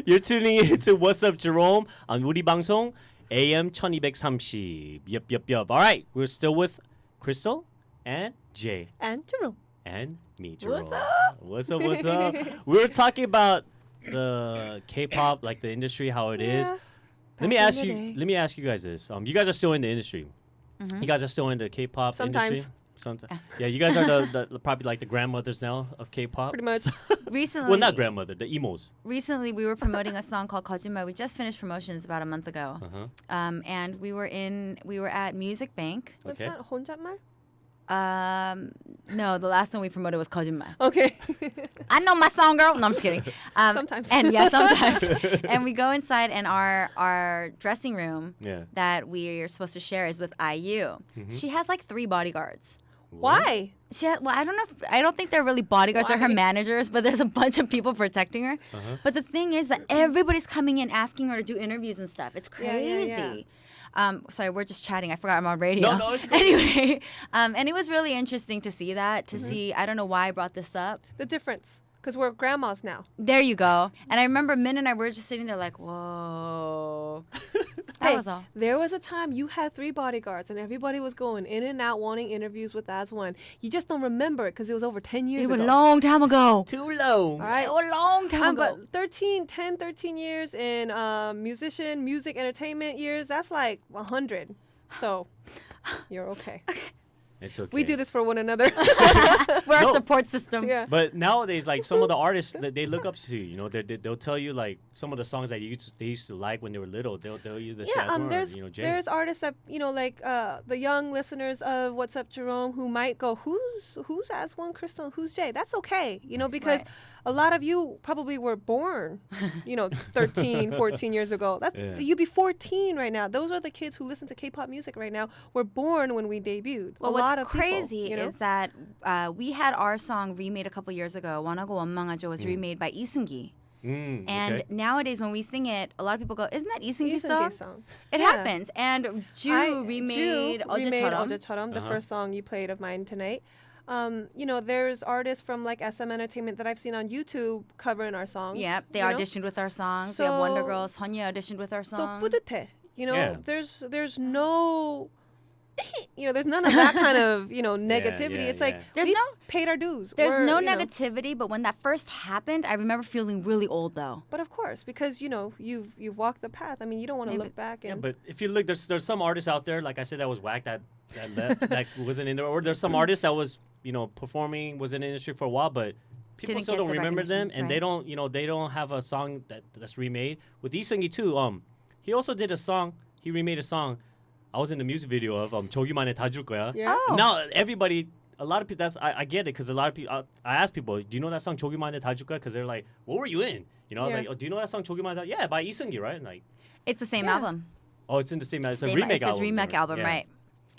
You're tuning in to What's Up Jerome on 우리 방송 AM 1230. Yup. All right, we're still with Crystal and J.ae. And Jerome. And me, Jerome. What's What's up? We were talking about the K-pop, like the industry, how it is. Let me ask you guys this. You guys are still in the industry. Mm-hmm. You guys are still in the K-pop industry? Sometimes. Yeah, you guys are the probably like the grandmothers now of K-pop. Pretty much. Recently, well, not grandmother, the emos. Recently, we were promoting a song called 거짓말. We just finished promotions about a month ago, and we were at Music Bank. What's that? 혼잣말? No, the last one we promoted was 거짓말. Okay. I know my song, girl. No, I'm just kidding. Sometimes. And yeah, sometimes. And we go inside, and our dressing room that we are supposed to share is with IU. Mm-hmm. She has like 3 bodyguards. Why? I don't know. I don't think they're really bodyguards. They're her managers, but there's a bunch of people protecting her. But the thing is that everybody's coming in asking her to do interviews and stuff. It's crazy. Yeah. Sorry, we're just chatting. I forgot I'm on radio. No, it's cool. Anyway, and it was really interesting to see that. To see, I don't know why I brought this up. The difference, because we're grandmas now. There you go. And I remember Min and I were just sitting there like, whoa. That was all. There was a time you had 3 bodyguards and everybody was going in and out wanting interviews with As One. You just don't remember it because it was over 10 years ago. It was a long time ago. Too long. All right. It was a long time ago. But 13 years in music, entertainment years, that's like 100. So you're okay. It's okay. We do this for one another. We're a support system. Yeah. But nowadays, like some of the artists that they look up to, you know, they'll tell you like some of the songs that they used to like when they were little. They'll tell you the there's artists that like the young listeners of What's Up Jerome who might go, who's As One, Crystal, who's J? That's okay, because a lot of you probably were born, 13, 14 years ago. You'd be 14 right now. Those are the kids who listen to K-pop music right now. Were born when we debuted. Well, what's crazy is that we had our song remade a couple years ago. 원하고 원망하죠 was remade by Lee Seung-gi. And nowadays when we sing it, a lot of people go, isn't that Lee Seung-gi's song? It happens. And Ju remade 어제처럼, the first song you played of mine tonight. There's artists from like SM Entertainment that I've seen on YouTube covering our songs. Yep, they auditioned with our songs. We have Wonder Girls, Hanya auditioned with our songs. So 뿌듯해. There's no there's none of that kind of, negativity. It's like we paid our dues. There's no negativity, but when that first happened, I remember feeling really old though. But of course, because you've walked the path. I mean, you don't want to look back. And but if you look, there's some artists out there, like I said, that was whack that wasn't in there, or there's some artists that was performing, was in the industry for a while, but people still don't remember them, and they don't have a song that's remade. With Lee Seung-gi too, he also did a song. He remade a song. I was in the music video of 저기만 해 다 줄 거야. Yeah. Oh. Now a lot of people. I get it because a lot of people. I ask people, do you know that song 저기만 해 다 줄 거야? Because they're like, what were you in? I was like, oh, do you know that song 저기만 해 다? Yeah, by Lee Seung-gi, right? And like, it's the same album. Oh, it's in the same. It's a remake album. It's his remake album, right?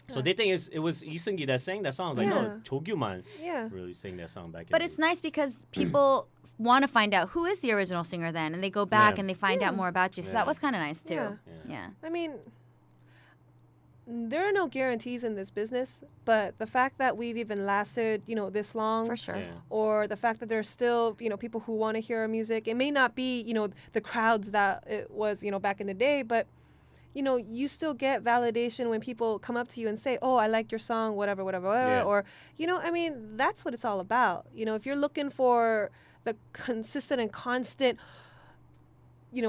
So they think it was Lee Seung-gi that sang that song. I was like, no, 조규만 really sang that song back. But it's nice because people want to find out who is the original singer then, and they go back and they find out more about you. So that was kind of nice too. Yeah. I mean, there are no guarantees in this business, but the fact that we've even lasted, this long, for sure, or the fact that there's still, people who want to hear our music. It may not be, the crowds that it was, back in the day, but you still get validation when people come up to you and say, oh, I liked your song, whatever, or, I mean, that's what it's all about. If you're looking for the consistent and constant,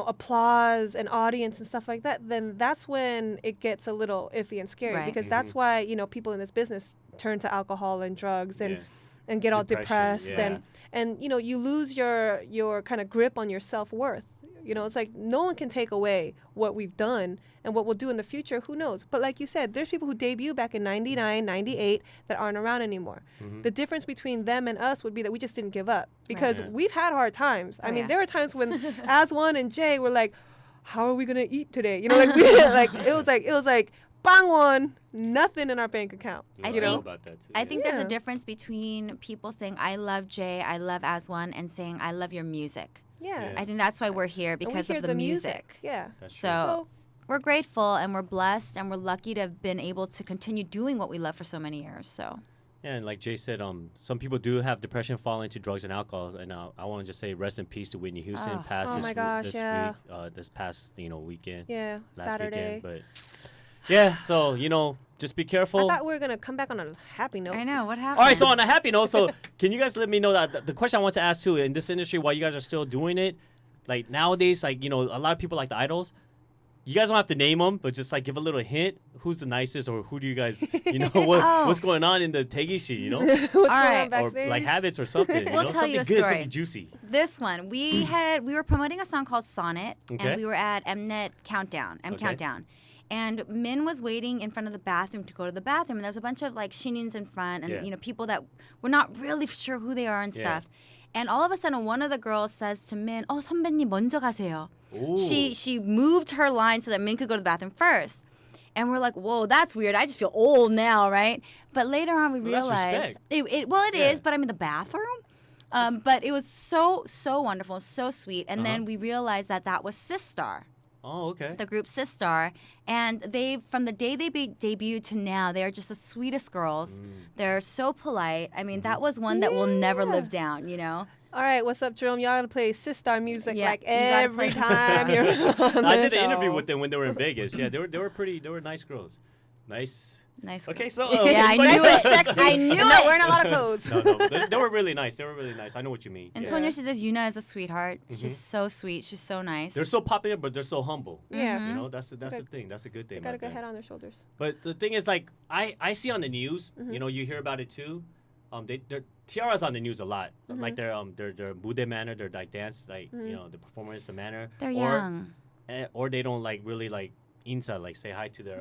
applause and audience and stuff like that, then that's when it gets a little iffy and scary, because that's why, people in this business turn to alcohol and drugs and get all depressed and you lose your kind of grip on your self-worth. It's like no one can take away what we've done and what we'll do in the future. Who knows? But like you said, there's people who debuted back in 99, 98 that aren't around anymore. The difference between them and us would be that we just didn't give up, because we've had hard times. I mean, there were times when As One and J were like, how are we going to eat today? it was like bang one, nothing in our bank account. I think there's a difference between people saying I love J, I love As One, and saying I love your music. Yeah. I think that's why we're here, because of the music. Yeah. So we're grateful and we're blessed and we're lucky to have been able to continue doing what we love for so many years. So Yeah, and like Jay said, some people do have depression, fall into drugs and alcohol, and I want to just say rest in peace to Whitney Houston. Passed this week, this past weekend. Yeah, last Saturday. Weekend, but yeah, so just be careful. I thought we were gonna come back on a happy note. I know what happened. All right, so on a happy note, so can you guys let me know that the question I want to ask too in this industry, while you guys are still doing it, like nowadays, like a lot of people like the idols. You guys don't have to name them, but just like give a little hint. Who's the nicest, or who do you guys, what's going on in the Tegishi, what's going on backstage? Or like habits or something. We'll tell something you a good, story. something juicy. This one, we were promoting a song called Sonnet, and we were at Mnet Countdown, Countdown. And Min was waiting in front of the bathroom to go to the bathroom, and there's a bunch of like shinins in front, and people that we're not really sure who they are and stuff. And all of a sudden, one of the girls says to Min, 선배님 먼저 가세요. Ooh. She moved her line so that Min could go to the bathroom first. And we're like, whoa, that's weird. I just feel old now, right? But later on, we realized it is, but I'm in the bathroom. But it was so wonderful, so sweet. And then we realized that was Sistar. Oh, okay. The group Sistar. And they, from the day they debuted to now, they are just the sweetest girls. They're so polite. I mean, that was one that will never live down, All right, what's up, Jerome? Y'all gotta play Sistar music like every time you're on I did an interview with them when they were in Vegas. Yeah, they were nice girls. Nice. Okay, so I knew it. Sexy. I knew it. Not wearing a lot of clothes. No, they were really nice. I know what you mean. And Sonia, she says Yuna is a sweetheart. She's so sweet. She's so nice. They're so popular, but they're so humble. Yeah. That's the thing. That's a good thing. They got a good head on their shoulders. But the thing is, like, I see on the news. You hear about it too. Their Tiara's on the news a lot. Like their mude manner, their like dance, like the performance, the manner. They're young. Or they don't like really like insa, like say hi to their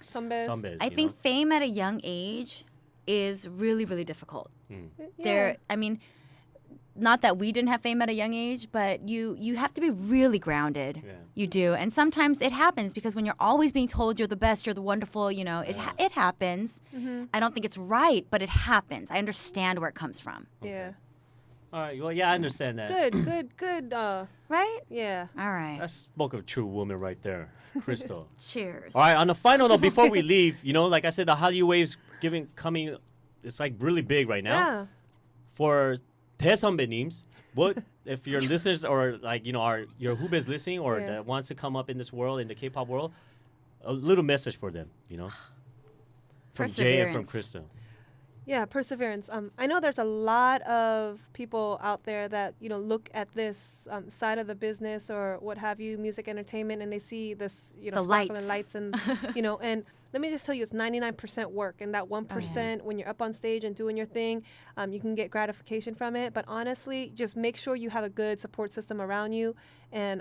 Sunbiz. I think fame at a young age is really, really difficult. I mean, not that we didn't have fame at a young age, but you have to be really grounded. Yeah. You do. And sometimes it happens because when you're always being told you're the best, you're the wonderful, it happens. I don't think it's right, but it happens. I understand where it comes from. Okay. Yeah. All right. Well, yeah, I understand that. Good. Right? Yeah. All right. That spoke of a true woman right there, Crystal. Cheers. All right. On the final note, before we leave, like I said, the Hallyu waves coming. It's like really big right now. Yeah. For 대선배님s, what if your listeners or like your Hubes listening or that wants to come up in this world, in the K-pop world, a little message for them, from Jay and from Crystal. Yeah, perseverance. I know there's a lot of people out there that look at this side of the business or what have you, music entertainment, and they see this the sparkling lights and and let me just tell you, it's 99% work, and that 1% when you're up on stage and doing your thing, you can get gratification from it. But honestly, just make sure you have a good support system around you, and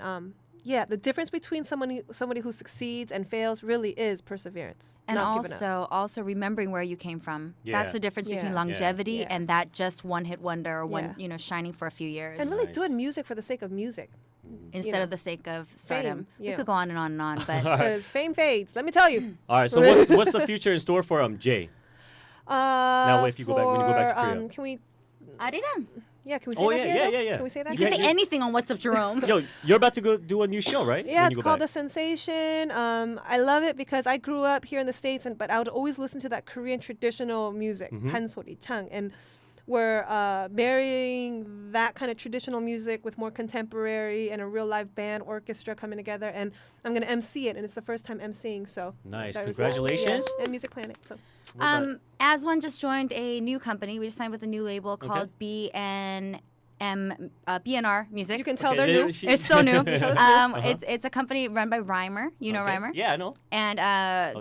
the difference between somebody who succeeds and fails really is perseverance. And also remembering where you came from. Yeah. That's the difference between longevity and that just one-hit wonder or one, shining for a few years. And really doing music for the sake of music. Instead of the sake of stardom. We could go on and on and on, but because fame fades, let me tell you. All right, so what's the future in store for Jay? Now, if you go back, when you go back to Korea, can we? Ariran. Yeah, can we say that? Yeah. Can we say that? You can say anything on What's Up, Jerome. Yo, you're about to go do a new show, right? Yeah, it's called The Sensation. I love it because I grew up here in the States, but I would always listen to that Korean traditional music, pansori, chang, and we're marrying that kind of traditional music with more contemporary and a real live band orchestra coming together, and I'm going to MC it, and it's the first time MCing, so. Nice, congratulations. And Music Planet, so. Aswan just joined a new company. We just signed with a new label called BNR Music. You can tell they're new. It's so new. It's a company run by Rhymer. You know Rhymer? Yeah, I know. And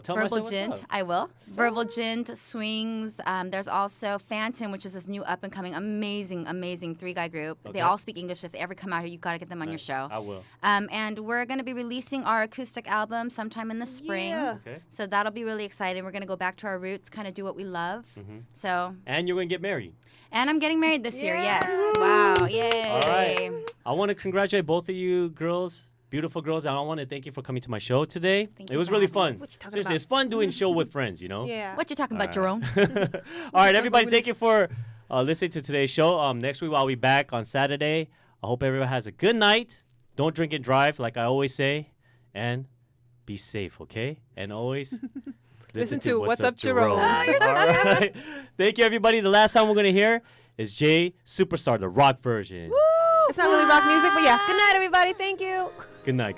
Verbal Gint. I will. Verbal Gint, Swings. There's also Phantom, which is this new up-and-coming, amazing 3-guy group. They all speak English. If they ever come out here, you got to get them on your show. I will. And we're going to be releasing our acoustic album sometime in the spring. Yeah. Okay. So that'll be really exciting. We're going to go back to our roots, kind of do what we love. So. And you're going to get married. And I'm getting married this year, yes. Wow, yay. All right. I want to congratulate both of you girls, beautiful girls. And I want to thank you for coming to my show today. It was really fun. Seriously, it's fun doing show with friends, Yeah. What you talking about, Jerome? All right, everybody, thank you for listening to today's show. Next week, I'll be back on Saturday. I hope everyone has a good night. Don't drink and drive, like I always say. And be safe, okay? And always Listen to What's Up, Jerome. All right. Thank you, everybody. The last song we're going to hear is J.ae Superstar, the rock version. Woo! It's not really rock music, but yeah. Good night, everybody. Thank you. Good night.